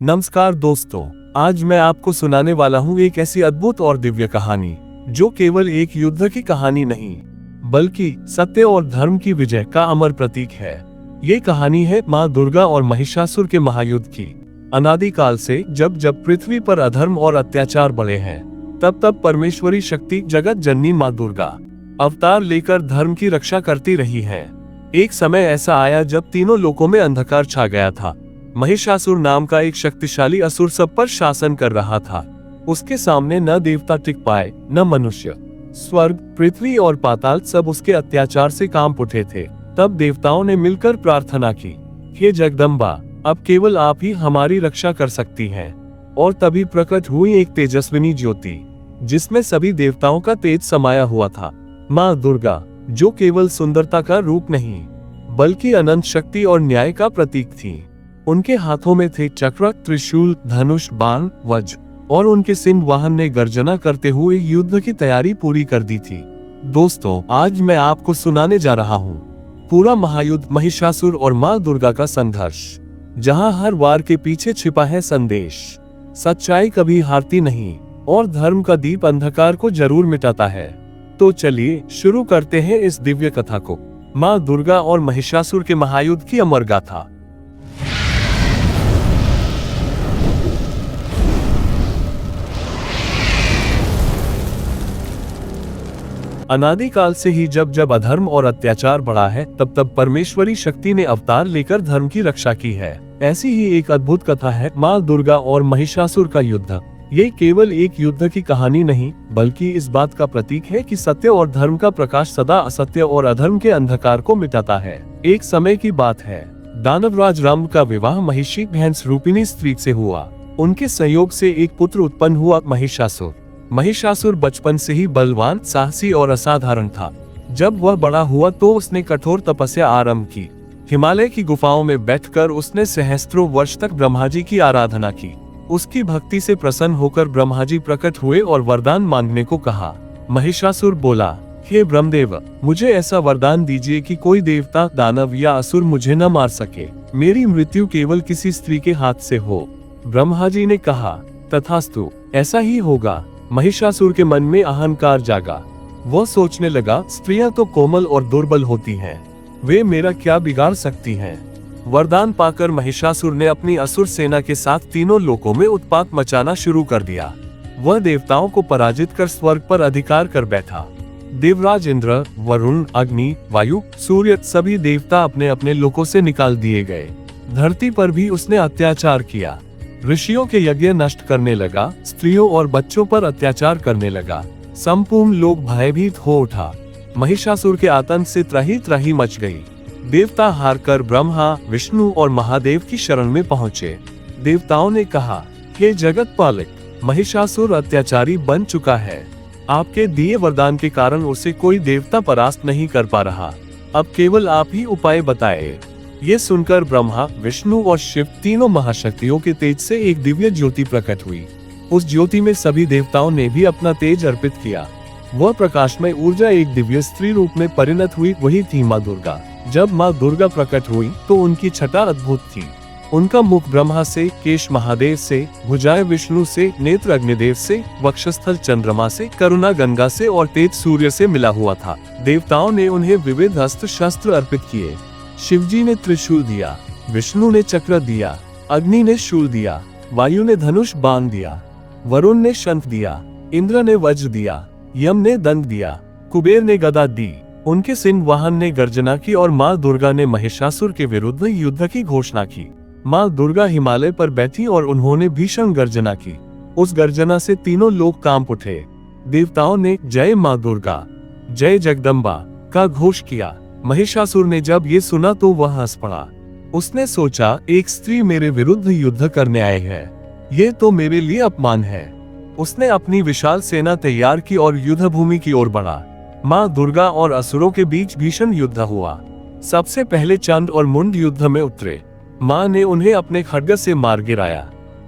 नमस्कार दोस्तों, आज मैं आपको सुनाने वाला हूँ एक ऐसी अद्भुत और दिव्य कहानी जो केवल एक युद्ध की कहानी नहीं बल्कि सत्य और धर्म की विजय का अमर प्रतीक है। ये कहानी है माँ दुर्गा और महिषासुर के महायुद्ध की। अनादिकाल से जब जब पृथ्वी पर अधर्म और अत्याचार बढ़े हैं, तब तब परमेश्वरी शक्ति जगत जननी माँ दुर्गा अवतार लेकर धर्म की रक्षा करती रही है। एक समय ऐसा आया जब तीनों लोकों में अंधकार छा गया था। महिषासुर नाम का एक शक्तिशाली असुर सब पर शासन कर रहा था। उसके सामने न देवता टिक पाए, न मनुष्य। स्वर्ग, पृथ्वी और पाताल सब उसके अत्याचार से कांप उठे थे। तब देवताओं ने मिलकर प्रार्थना की, हे जगदम्बा, अब केवल आप ही हमारी रक्षा कर सकती हैं। और तभी प्रकट हुई एक तेजस्विनी ज्योति, जिसमें सभी देवताओं का तेज समाया हुआ था। माँ दुर्गा, जो केवल सुंदरता का रूप नहीं बल्कि अनंत शक्ति और न्याय का प्रतीक थी। उनके हाथों में थे चक्र, त्रिशूल, धनुष, बाण, वज्र और उनके सिंह वाहन ने गर्जना करते हुए युद्ध की तैयारी पूरी कर दी थी। दोस्तों, आज मैं आपको सुनाने जा रहा हूँ पूरा महायुद्ध, महिषासुर और माँ दुर्गा का संघर्ष, जहाँ हर वार के पीछे छिपा है संदेश। सच्चाई कभी हारती नहीं और धर्म का दीप अंधकार को जरूर मिटाता है। तो चलिए शुरू करते हैं इस दिव्य कथा को। माँ दुर्गा और महिषासुर के महायुद्ध की अमर गाथा। अनादिकाल से ही जब जब अधर्म और अत्याचार बढ़ा है, तब तब परमेश्वरी शक्ति ने अवतार लेकर धर्म की रक्षा की है। ऐसी ही एक अद्भुत कथा है माँ दुर्गा और महिषासुर का युद्ध। ये केवल एक युद्ध की कहानी नहीं बल्कि इस बात का प्रतीक है कि सत्य और धर्म का प्रकाश सदा असत्य और अधर्म के अंधकार को मिटाता है। एक समय की बात है, दानवराज राम का विवाह महिषी भैंस रूपिणी स्त्री से हुआ। उनके संयोग से एक पुत्र उत्पन्न हुआ, महिषासुर। महिषासुर बचपन से ही बलवान, साहसी और असाधारण था। जब वह बड़ा हुआ तो उसने कठोर तपस्या आरंभ की। हिमालय की गुफाओं में बैठकर उसने सहस्त्रों वर्ष तक ब्रह्मा जी की आराधना की। उसकी भक्ति से प्रसन्न होकर ब्रह्मा जी प्रकट हुए और वरदान मांगने को कहा। महिषासुर बोला, हे ब्रह्मदेव, मुझे ऐसा वरदान दीजिए कि कोई देवता, दानव या असुर मुझे न मार सके। मेरी मृत्यु केवल किसी स्त्री के हाथ से हो। ब्रह्मा जी ने कहा, तथास्तु, ऐसा ही होगा। महिषासुर के मन में अहंकार जागा। वह सोचने लगा, स्त्रियां तो कोमल और दुर्बल होती हैं, वे मेरा क्या बिगाड़ सकती हैं। वरदान पाकर महिषासुर ने अपनी असुर सेना के साथ तीनों लोकों में उत्पात मचाना शुरू कर दिया। वह देवताओं को पराजित कर स्वर्ग पर अधिकार कर बैठा। देवराज इंद्र, वरुण, अग्नि, वायु, सूर्य सभी देवता अपने अपने लोकों से निकाल दिए गए। धरती पर भी उसने अत्याचार किया। ऋषियों के यज्ञ नष्ट करने लगा, स्त्रियों और बच्चों पर अत्याचार करने लगा। संपूर्ण लोक भयभीत हो उठा। महिषासुर के आतंक से त्राही त्राही मच गई। देवता हारकर ब्रह्मा, विष्णु और महादेव की शरण में पहुंचे। देवताओं ने कहा, हे जगत पालक, महिषासुर अत्याचारी बन चुका है। आपके दिए वरदान के कारण उसे कोई देवता परास्त नहीं कर पा रहा। अब केवल आप ही उपाय बताए। ये सुनकर ब्रह्मा, विष्णु और शिव तीनों महाशक्तियों के तेज से एक दिव्य ज्योति प्रकट हुई। उस ज्योति में सभी देवताओं ने भी अपना तेज अर्पित किया। वह प्रकाशमय ऊर्जा एक दिव्य स्त्री रूप में परिणत हुई, वही थी माँ दुर्गा। जब माँ दुर्गा प्रकट हुई तो उनकी छटा अद्भुत थी। उनका मुख ब्रह्मा से, केश महादेव से, भुजाएं विष्णु से, नेत्र अग्निदेव से, वक्षस्थल चंद्रमा से, करुणा गंगा से और तेज सूर्य से मिला हुआ था। देवताओं ने उन्हें विविध अस्त्र शस्त्र अर्पित किए। शिवजी ने त्रिशूल दिया, विष्णु ने चक्र दिया, अग्नि ने शूल दिया, वायु ने धनुष बाण दिया, वरुण ने शंख दिया, इंद्र ने वज्र दिया, यम ने दंड दिया, कुबेर ने गदा दी। उनके सिंह वाहन ने गर्जना की और माँ दुर्गा ने महिषासुर के विरुद्ध युद्ध की घोषणा की। माँ दुर्गा हिमालय पर बैठी और उन्होंने भीषण गर्जना की। उस गर्जना से तीनों लोग कांप उठे। देवताओं ने जय माँ दुर्गा, जय जगदम्बा का घोष किया। महिषासुर ने जब ये सुना तो वह हंस पड़ा। उसने सोचा, एक स्त्री मेरे विरुद्ध युद्ध करने आए हैं, ये तो मेरे लिए अपमान है। उसने अपनी विशाल सेना तैयार की और युद्ध भूमि की ओर बढ़ा। माँ दुर्गा और असुरों के बीच भीषण युद्ध हुआ। सबसे पहले चंड और मुंड युद्ध में उतरे। माँ ने उन्हें अपने खड्ग से मार गिराया।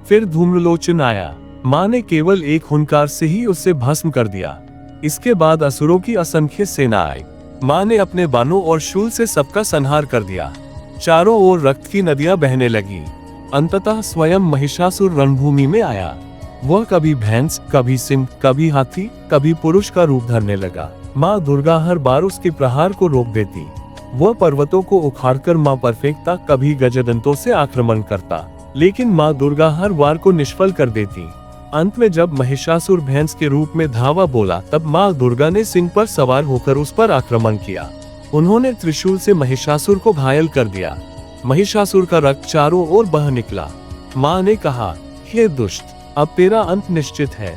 फिर धूम्रलोचन आया। माँ ने केवल एक हुंकार से ही उसे भस्म कर दिया। इसके बाद असुरों की असंख्य सेना आई। माँ ने अपने बाणों और शूल से सबका संहार कर दिया। चारों ओर रक्त की नदियां बहने लगी। अंततः स्वयं महिषासुर रणभूमि में आया। वह कभी भैंस, कभी सिंह, कभी हाथी, कभी पुरुष का रूप धरने लगा। माँ दुर्गा हर बार उसके प्रहार को रोक देती। वह पर्वतों को उखाड़कर माँ पर फेंकता, कभी गजदंतों से आक्रमण करता, लेकिन माँ दुर्गा हर वार को निष्फल कर देती। अंत में जब महिषासुर भैंस के रूप में धावा बोला, तब माँ दुर्गा ने सिंह पर सवार होकर उस पर आक्रमण किया। उन्होंने त्रिशूल से महिषासुर को घायल कर दिया। महिषासुर का रक्त चारों ओर बह निकला। माँ ने कहा, हे दुष्ट, अब तेरा अंत निश्चित है।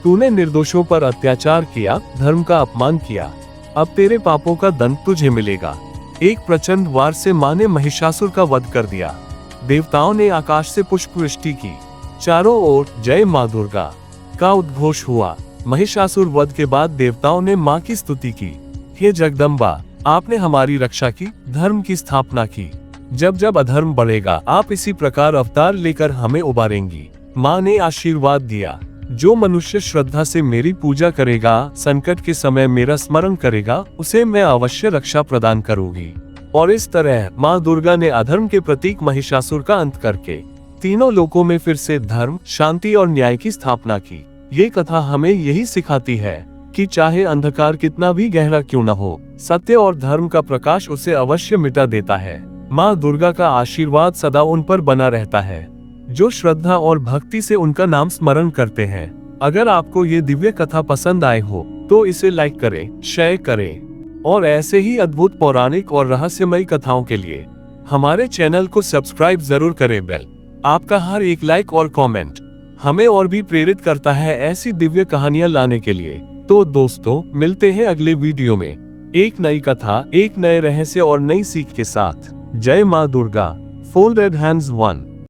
तूने निर्दोषों पर अत्याचार किया, धर्म का अपमान किया। अब तेरे पापों का दंड तुझे मिलेगा। एक प्रचंड वार से माँ ने महिषासुर का वध कर दिया। देवताओं ने आकाश से पुष्पवृष्टि की। चारों ओर जय माँ दुर्गा का उद्घोष हुआ। महिषासुर वध के बाद देवताओं ने माँ की स्तुति की। हे जगदम्बा, आपने हमारी रक्षा की, धर्म की स्थापना की। जब जब अधर्म बढ़ेगा, आप इसी प्रकार अवतार लेकर हमें उबारेंगी। माँ ने आशीर्वाद दिया, जो मनुष्य श्रद्धा से मेरी पूजा करेगा, संकट के समय मेरा स्मरण करेगा, उसे मैं अवश्य रक्षा प्रदान करूंगी। और इस तरह माँ दुर्गा ने अधर्म के प्रतीक महिषासुर का अंत करके तीनों लोकों में फिर से धर्म, शांति और न्याय की स्थापना की। ये कथा हमें यही सिखाती है कि चाहे अंधकार कितना भी गहरा क्यों न हो, सत्य और धर्म का प्रकाश उसे अवश्य मिटा देता है। माँ दुर्गा का आशीर्वाद सदा उन पर बना रहता है जो श्रद्धा और भक्ति से उनका नाम स्मरण करते हैं। अगर आपको ये दिव्य कथा पसंद आए हो तो इसे लाइक करें, शेयर करें और ऐसे ही अद्भुत पौराणिक और रहस्यमयी कथाओं के लिए हमारे चैनल को सब्सक्राइब जरूर करें। आपका हर एक लाइक और कमेंट हमें और भी प्रेरित करता है ऐसी दिव्य कहानियां लाने के लिए। तो दोस्तों, मिलते हैं अगले वीडियो में एक नई कथा, एक नए रहस्य और नई सीख के साथ। जय माँ दुर्गा। Folded hands 1।